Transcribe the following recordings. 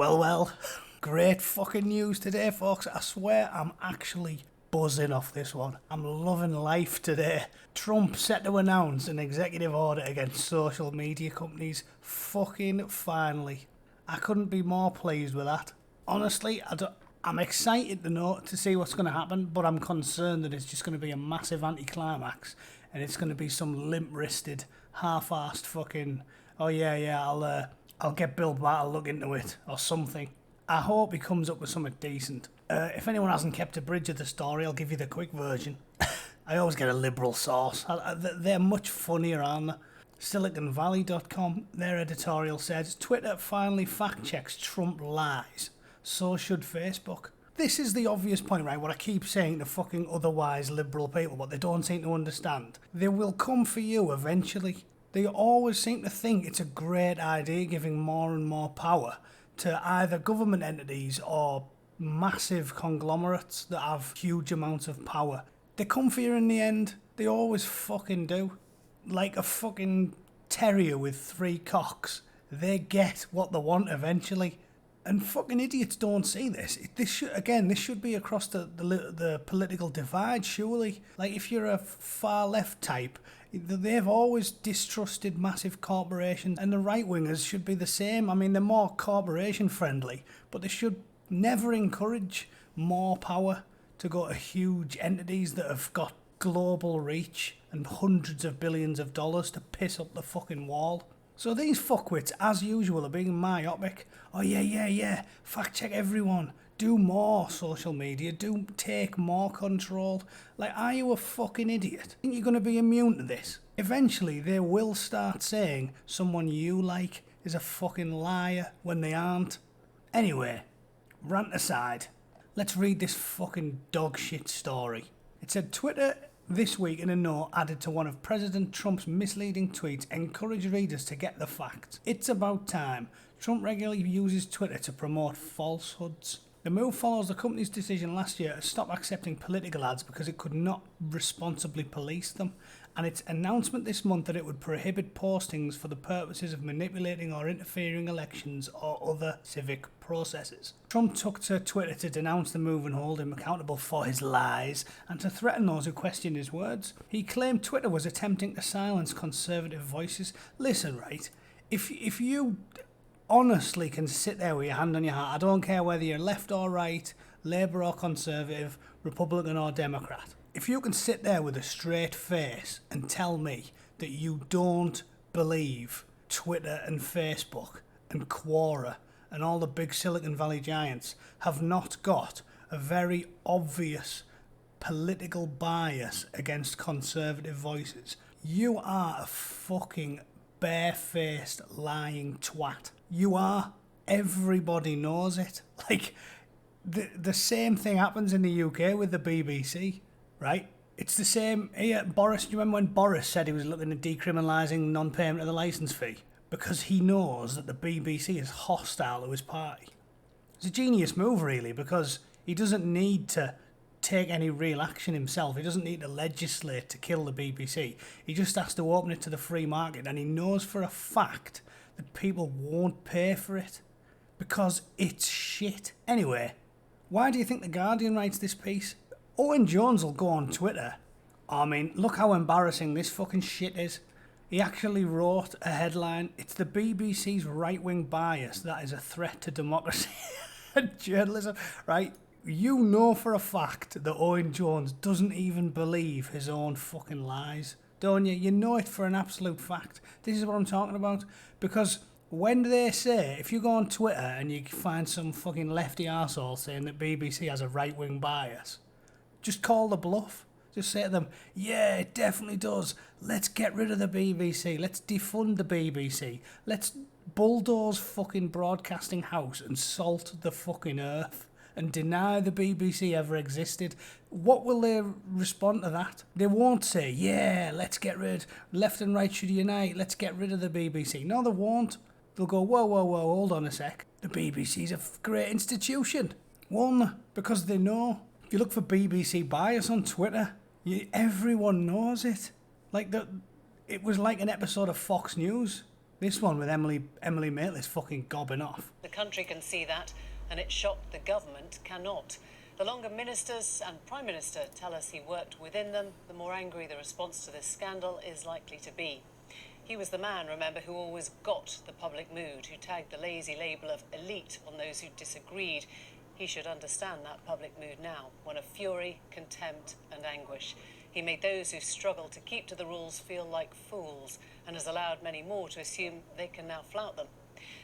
Well, great fucking news today, folks. I swear I'm actually buzzing off this one. I'm loving life today. Trump set to announce an executive order against social media companies. Fucking finally. I couldn't be more pleased with that. Honestly, I'm excited to see what's going to happen, but I'm concerned that it's just going to be a massive anticlimax and it's going to be some limp-wristed, half-assed fucking, I'll get Bill Barr to look into it, or something. I hope he comes up with something decent. If anyone hasn't kept a bridge of the story, I'll give you the quick version. I always get a liberal source. They're much funnier, aren't they? SiliconeValley.com, their editorial says, Twitter finally fact-checks Trump lies. So should Facebook. This is the obvious point, right? What I keep saying to fucking otherwise liberal people, what they don't seem to understand. They will come for you eventually. They always seem to think it's a great idea giving more and more power to either government entities or massive conglomerates that have huge amounts of power. They come for you in the end. They always fucking do. Like a fucking terrier with 3 cocks. They get what they want eventually. And fucking idiots don't see this. This should be across the political divide, surely. Like, if you're a far left type, they've always distrusted massive corporations, and the right-wingers should be the same. I mean, they're more corporation-friendly, but they should never encourage more power to go to huge entities that have got global reach and hundreds of billions of dollars to piss up the fucking wall. So these fuckwits, as usual, are being myopic. Oh yeah, fact check everyone. Do more social media. Do take more control. Like, are you a fucking idiot? Think you're going to be immune to this? Eventually, they will start saying someone you like is a fucking liar when they aren't. Anyway, rant aside, let's read this fucking dog shit story. It said, Twitter this week, in a note added to one of President Trump's misleading tweets, encouraged readers to get the facts. It's about time. Trump regularly uses Twitter to promote falsehoods. The move follows the company's decision last year to stop accepting political ads because it could not responsibly police them, and its announcement this month that it would prohibit postings for the purposes of manipulating or interfering elections or other civic processes. Trump took to Twitter to denounce the move and hold him accountable for his lies and to threaten those who questioned his words. He claimed Twitter was attempting to silence conservative voices. Listen, right, if you honestly can sit there with your hand on your heart, I don't care whether you're left or right, Labour or Conservative, Republican or Democrat. If you can sit there with a straight face and tell me that you don't believe Twitter and Facebook and Quora and all the big Silicon Valley giants have not got a very obvious political bias against conservative voices, you are a fucking barefaced lying twat. You are. Everybody knows it. Like, the same thing happens in the UK with the BBC, right? It's the same here. Boris, do you remember when Boris said he was looking at decriminalising non-payment of the licence fee? Because he knows that the BBC is hostile to his party. It's a genius move, really, because he doesn't need to take any real action himself. He doesn't need to legislate to kill the BBC. He just has to open it to the free market, and he knows for a fact that people won't pay for it because it's shit. Anyway, why do you think The Guardian writes this piece? Owen Jones will go on Twitter. I mean, look how embarrassing this fucking shit is. He actually wrote a headline, it's the BBC's right-wing bias that is a threat to democracy and journalism, right? You know for a fact that Owen Jones doesn't even believe his own fucking lies, don't you? You know it for an absolute fact. This is what I'm talking about. Because when they say, if you go on Twitter and you find some fucking lefty arsehole saying that BBC has a right-wing bias, just call the bluff. Just say to them, yeah, it definitely does. Let's get rid of the BBC. Let's defund the BBC. Let's bulldoze fucking Broadcasting House and salt the fucking earth and deny the BBC ever existed. What will they respond to that? They won't say, yeah, let's get rid, left and right should unite, let's get rid of the BBC. No, they won't. They'll go, whoa, hold on a sec. The BBC's a great institution. One, because they know. If you look for BBC bias on Twitter, everyone knows it. Like, it was like an episode of Fox News. This one with Emily Maitlis fucking gobbing off. The country can see that, and it's shocked the government cannot. The longer ministers and Prime Minister tell us he worked within them, the more angry the response to this scandal is likely to be. He was the man, remember, who always got the public mood, who tagged the lazy label of elite on those who disagreed. He should understand that public mood now, one of fury, contempt and anguish. He made those who struggle to keep to the rules feel like fools, and has allowed many more to assume they can now flout them.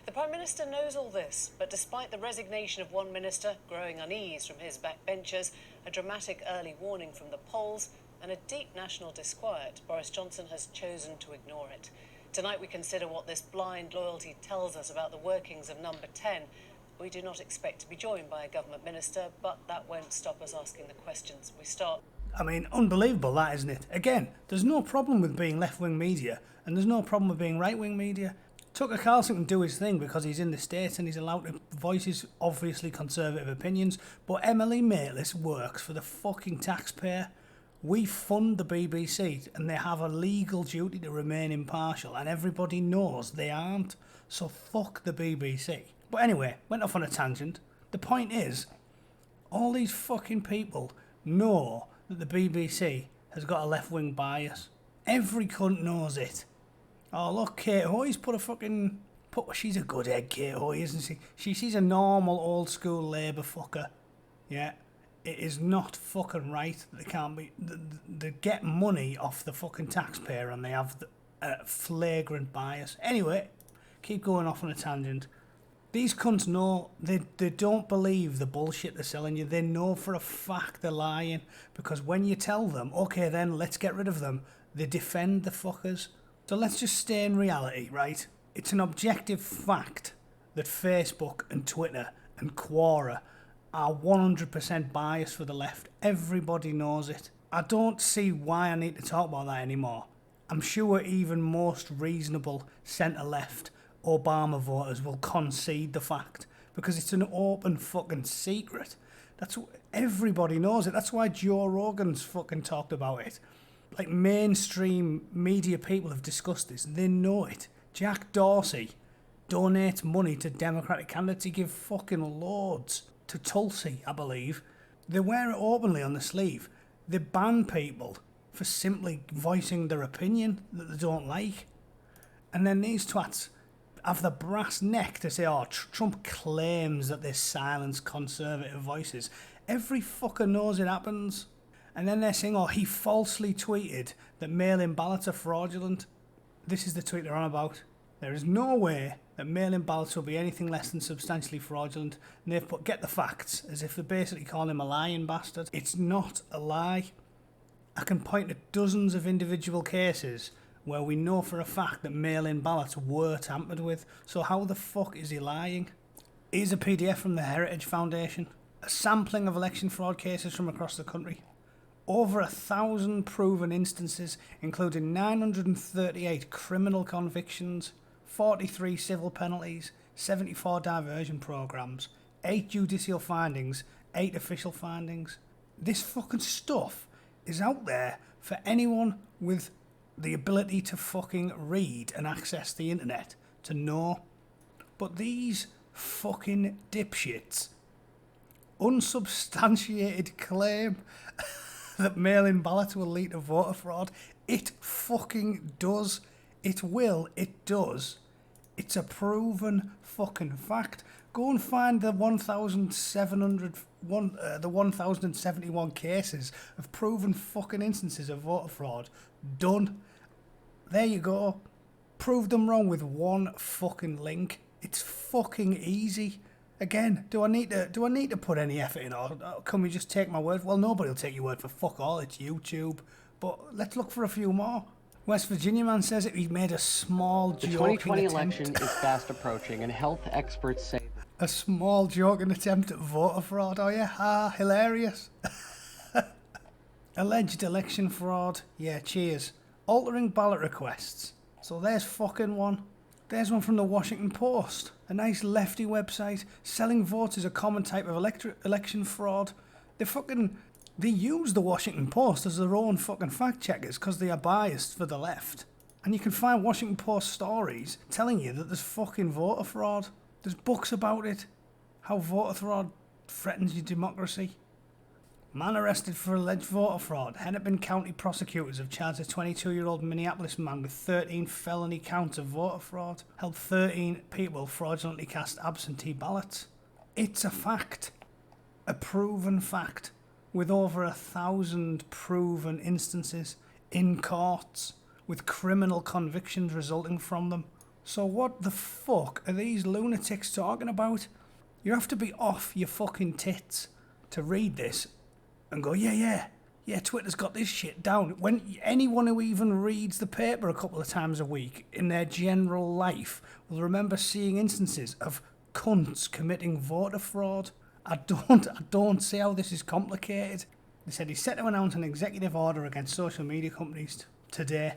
The Prime Minister knows all this, but despite the resignation of one minister, growing unease from his backbenchers, a dramatic early warning from the polls, and a deep national disquiet, Boris Johnson has chosen to ignore it. Tonight we consider what this blind loyalty tells us about the workings of Number 10. We do not expect to be joined by a government minister, but that won't stop us asking the questions. We start... I mean, unbelievable that, isn't it? Again, there's no problem with being left-wing media, and there's no problem with being right-wing media. Tucker Carlson can do his thing because he's in the States and he's allowed to voice his obviously conservative opinions, but Emily Maitlis works for the fucking taxpayer. We fund the BBC and they have a legal duty to remain impartial, and everybody knows they aren't, so fuck the BBC. But anyway, went off on a tangent. The point is, all these fucking people know that the BBC has got a left-wing bias. Every cunt knows it. Oh look, Kate Hoy's she's a good egg, Kate Hoy, isn't she? She's a normal old school Labour fucker. Yeah, it is not fucking right that they can't be. They get money off the fucking taxpayer and they have a flagrant bias. Anyway, keep going off on a tangent. These cunts know, they don't believe the bullshit they're selling you. They know for a fact they're lying, because when you tell them, okay then, let's get rid of them, they defend the fuckers. So let's just stay in reality, right? It's an objective fact that Facebook and Twitter and Quora are 100% biased for the left. Everybody knows it. I don't see why I need to talk about that anymore. I'm sure even most reasonable centre-left Obama voters will concede the fact, because it's an open fucking secret. Everybody knows it. That's why Joe Rogan's fucking talked about it. Like, mainstream media people have discussed this. They know it. Jack Dorsey donates money to Democratic candidates. He gives fucking loads to Tulsi, I believe. They wear it openly on the sleeve. They ban people for simply voicing their opinion that they don't like. And then these twats have the brass neck to say, oh, Trump claims that they silence conservative voices. Every fucker knows it happens. And then they're saying, oh, he falsely tweeted that mail-in ballots are fraudulent. This is the tweet they're on about. There is no way that mail-in ballots will be anything less than substantially fraudulent. And they've put, get the facts, as if they're basically calling him a lying bastard. It's not a lie. I can point to dozens of individual cases where we know for a fact that mail-in ballots were tampered with. So how the fuck is he lying? Here's a PDF from the Heritage Foundation. A sampling of election fraud cases from across the country. Over 1,000 proven instances, including 938 criminal convictions, 43 civil penalties, 74 diversion programmes, 8 judicial findings, 8 official findings. This fucking stuff is out there for anyone with the ability to fucking read and access the internet to know. But these fucking dipshits unsubstantiated claim that mail-in ballots will lead to voter fraud. It fucking does. It will. It does. It's a proven fucking fact. Go and find the 1,071 cases of proven fucking instances of voter fraud. Done. There you go. Prove them wrong with one fucking link. It's fucking easy. Again, do I need to put any effort in, or can we just take my word? Well, nobody will take your word for fuck all. It's YouTube. But let's look for a few more. West Virginia man says he made a small joking attempt. The 2020 election is fast approaching, and health experts say a small joking attempt at voter fraud. Oh yeah, hilarious. Alleged election fraud. Yeah, cheers. Altering ballot requests. So there's fucking one. There's one from the Washington Post. A nice lefty website. Selling votes is a common type of election fraud. They use the Washington Post as their own fucking fact checkers because they are biased for the left. And you can find Washington Post stories telling you that there's fucking voter fraud. There's books about it. How voter fraud threatens your democracy. Man arrested for alleged voter fraud. Hennepin County prosecutors have charged a 22-year-old Minneapolis man with 13 felony counts of voter fraud. Held 13 people fraudulently cast absentee ballots. It's a fact. A proven fact. With over 1,000 proven instances in courts, with criminal convictions resulting from them. So what the fuck are these lunatics talking about? You have to be off your fucking tits to read this and go, yeah, Twitter's got this shit down. When anyone who even reads the paper a couple of times a week in their general life will remember seeing instances of cunts committing voter fraud. I don't see how this is complicated. They said he's set to announce an executive order against social media companies today.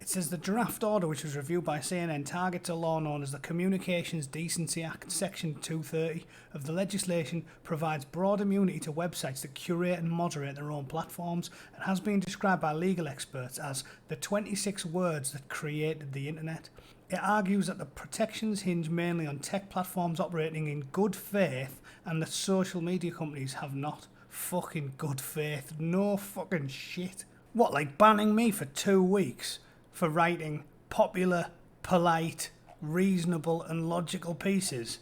It says the draft order, which was reviewed by CNN, targets a law known as the Communications Decency Act. Section 230 of the legislation provides broad immunity to websites that curate and moderate their own platforms, and has been described by legal experts as the 26 words that created the internet. It argues that the protections hinge mainly on tech platforms operating in good faith, and that social media companies have not fucking good faith. No fucking shit. What, like banning me for 2 weeks for writing popular, polite, reasonable and logical pieces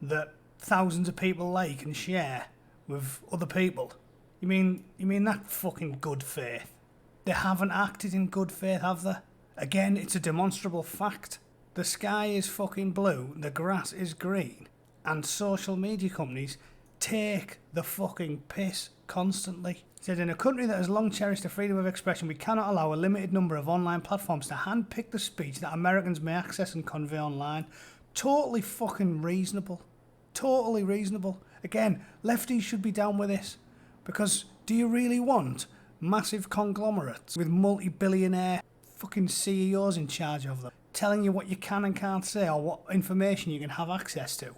that thousands of people like and share with other people? You mean that fucking good faith? They haven't acted in good faith, have they? Again, it's a demonstrable fact. The sky is fucking blue, the grass is green, and social media companies take the fucking piss constantly. It said, in a country that has long cherished the freedom of expression, we cannot allow a limited number of online platforms to handpick the speech that Americans may access and convey online. Totally fucking reasonable. Totally reasonable. Again, lefties should be down with this. Because do you really want massive conglomerates with multi-billionaire fucking CEOs in charge of them telling you what you can and can't say, or what information you can have access to?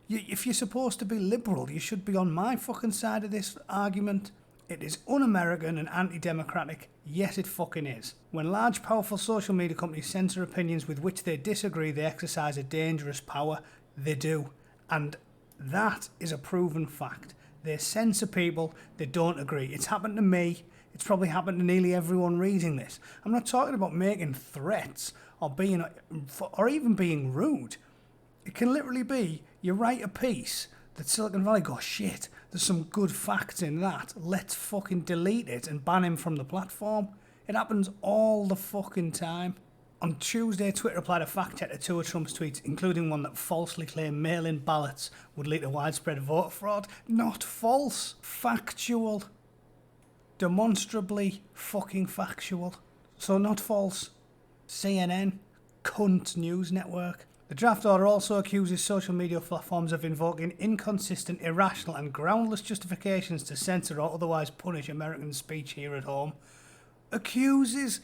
If you're supposed to be liberal, you should be on my fucking side of this argument. It is un-American and anti-democratic. Yes, it fucking is. When large, powerful social media companies censor opinions with which they disagree, they exercise a dangerous power. They do. And that is a proven fact. They censor people they don't agree. It's happened to me. It's probably happened to nearly everyone reading this. I'm not talking about making threats or even being rude. It can literally be, you write a piece that Silicone Valley go, shit, there's some good facts in that. Let's fucking delete it and ban him from the platform. It happens all the fucking time. On Tuesday, Twitter applied a fact check to 2 of Trump's tweets, including one that falsely claimed mail-in ballots would lead to widespread voter fraud. Not false. Factual. Demonstrably fucking factual. So not false. CNN. Cunt news network. The draft order also accuses social media platforms of invoking inconsistent, irrational and groundless justifications to censor or otherwise punish American speech here at home. Accuses.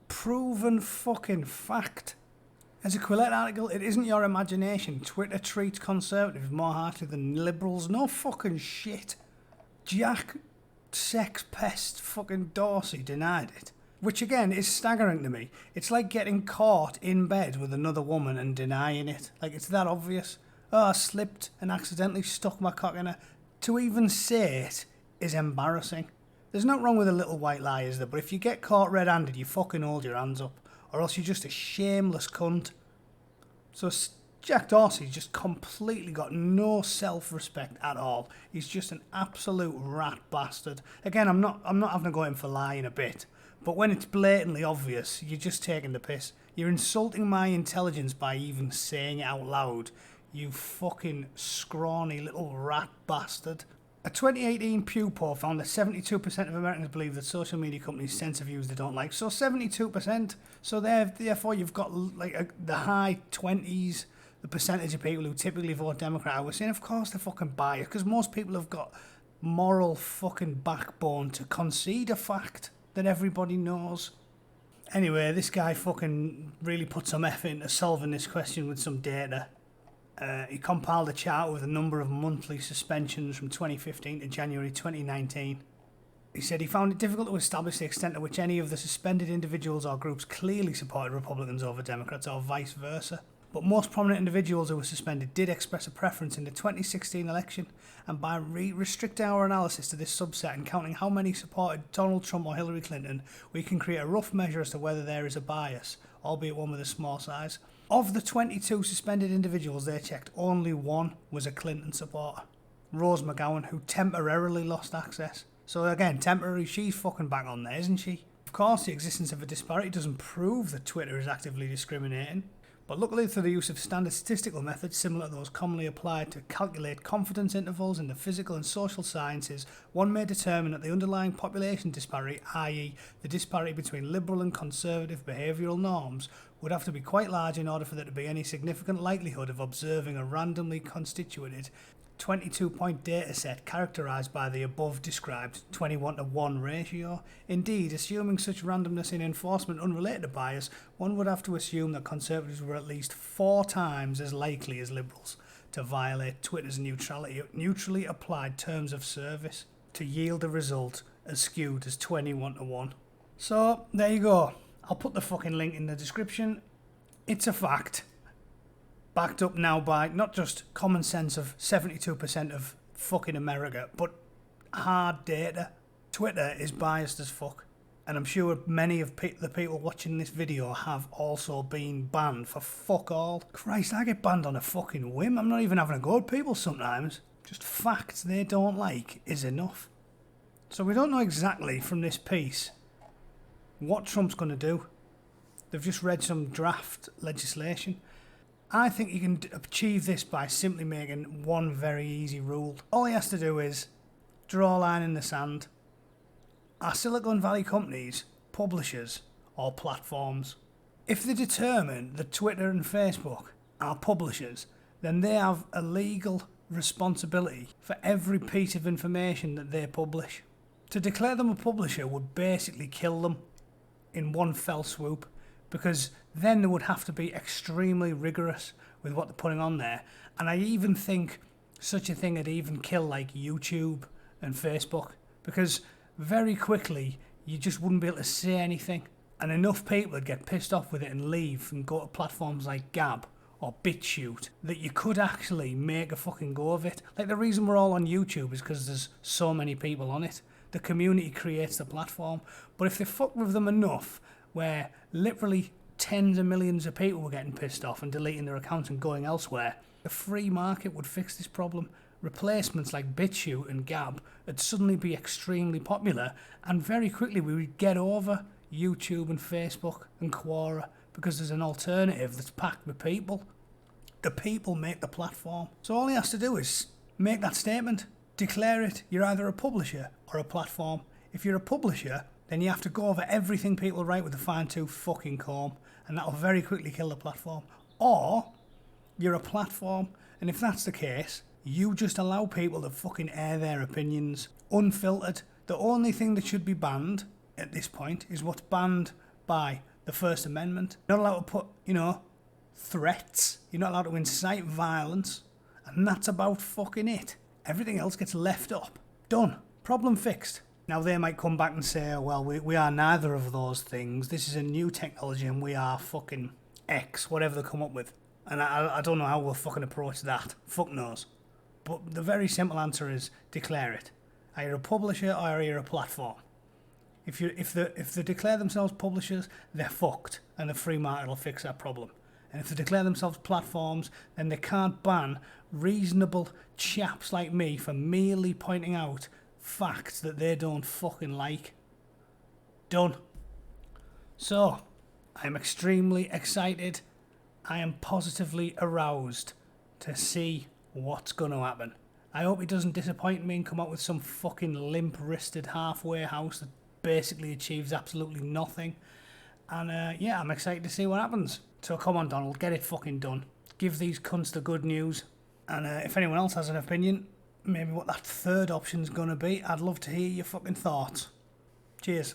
Proven fucking fact. As a Quillette article, it isn't your imagination. Twitter treats conservatives more harshly than liberals. No fucking shit. Jack sex pest fucking Dorsey denied it. Which again is staggering to me. It's like getting caught in bed with another woman and denying it. Like, it's that obvious. Oh, I slipped and accidentally stuck my cock in her. To even say it is embarrassing. There's nothing wrong with a little white lie, is there? But if you get caught red-handed, you fucking hold your hands up. Or else you're just a shameless cunt. So Jack Dorsey's just completely got no self-respect at all. He's just an absolute rat bastard. Again, I'm not having to go in for lying a bit. But when it's blatantly obvious, you're just taking the piss. You're insulting my intelligence by even saying it out loud. You fucking scrawny little rat bastard. A 2018 Pew poll found that 72% of Americans believe that social media companies censor views they don't like. So 72%. So therefore you've got like the high 20s, the percentage of people who typically vote Democrat. I was saying, of course they're fucking biased, because most people have got moral fucking backbone to concede a fact that everybody knows. Anyway, this guy fucking really put some effort into solving this question with some data. He compiled a chart with a number of monthly suspensions from 2015 to January 2019. He said he found it difficult to establish the extent to which any of the suspended individuals or groups clearly supported Republicans over Democrats or vice versa. But most prominent individuals who were suspended did express a preference in the 2016 election, and by restricting our analysis to this subset and counting how many supported Donald Trump or Hillary Clinton, we can create a rough measure as to whether there is a bias, albeit one with a small size. Of the 22 suspended individuals they checked, only one was a Clinton supporter, Rose McGowan, who temporarily lost access. So again, temporary, she's fucking back on there, isn't she? Of course, the existence of a disparity doesn't prove that Twitter is actively discriminating, but luckily through the use of standard statistical methods similar to those commonly applied to calculate confidence intervals in the physical and social sciences, one may determine that the underlying population disparity, i.e. the disparity between liberal and conservative behavioural norms, would have to be quite large in order for there to be any significant likelihood of observing a randomly constituted 22-point data set characterised by the above described 21-to-1 ratio. Indeed, assuming such randomness in enforcement unrelated to bias, one would have to assume that conservatives were at least 4 times as likely as liberals to violate Twitter's neutrally applied terms of service to yield a result as skewed as 21-to-1. So, there you go. I'll put the fucking link in the description. It's a fact. Backed up now by not just common sense of 72% of fucking America, but hard data. Twitter is biased as fuck. And I'm sure many of the people watching this video have also been banned for fuck all. Christ, I get banned on a fucking whim. I'm not even having a go at people sometimes. Just facts they don't like is enough. So we don't know exactly from this piece what Trump's going to do. They've just read some draft legislation. I think you can achieve this by simply making one very easy rule. All he has to do is draw a line in the sand. Are Silicone Valley companies publishers or platforms? If they determine that Twitter and Facebook are publishers, then they have a legal responsibility for every piece of information that they publish. To declare them a publisher would basically kill them in one fell swoop, because then they would have to be extremely rigorous with what they're putting on there. And I even think such a thing would even kill like YouTube and Facebook, because very quickly you just wouldn't be able to say anything, and enough people would get pissed off with it and leave and go to platforms like Gab or BitChute that you could actually make a fucking go of it. Like, the reason we're all on YouTube is because there's so many people on it. The community creates the platform. But if they fuck with them enough, where literally tens of millions of people were getting pissed off and deleting their accounts and going elsewhere, the free market would fix this problem. Replacements like BitChute and Gab would suddenly be extremely popular, and very quickly we would get over YouTube and Facebook and Quora, because there's an alternative that's packed with people. The people make the platform. So all he has to do is make that statement, declare it. You're either a publisher or a platform. If you're a publisher, then you have to go over everything people write with a fine-tooth fucking comb, and that'll very quickly kill the platform. Or you're a platform, and if that's the case, you just allow people to fucking air their opinions unfiltered. The only thing that should be banned at this point is what's banned by the First Amendment. You're not allowed to put, threats. You're not allowed to incite violence, and that's about fucking it. Everything else gets left up. Done. Problem fixed. Now they might come back and say, well, we are neither of those things. This is a new technology and we are fucking X, whatever they come up with. And I don't know how we'll fucking approach that. Fuck knows. But the very simple answer is declare it. Are you a publisher or are you a platform? If they declare themselves publishers, they're fucked, and the free market will fix that problem. And if they declare themselves platforms, then they can't ban reasonable chaps like me for merely pointing out facts that they don't fucking like. Done. So, I'm extremely excited. I am positively aroused to see what's going to happen. I hope he doesn't disappoint me and come up with some fucking limp-wristed halfway house that basically achieves absolutely nothing. And I'm excited to see what happens. So come on, Donald, get it fucking done. Give these cunts the good news. And if anyone else has an opinion, maybe what that third option's gonna be, I'd love to hear your fucking thoughts. Cheers.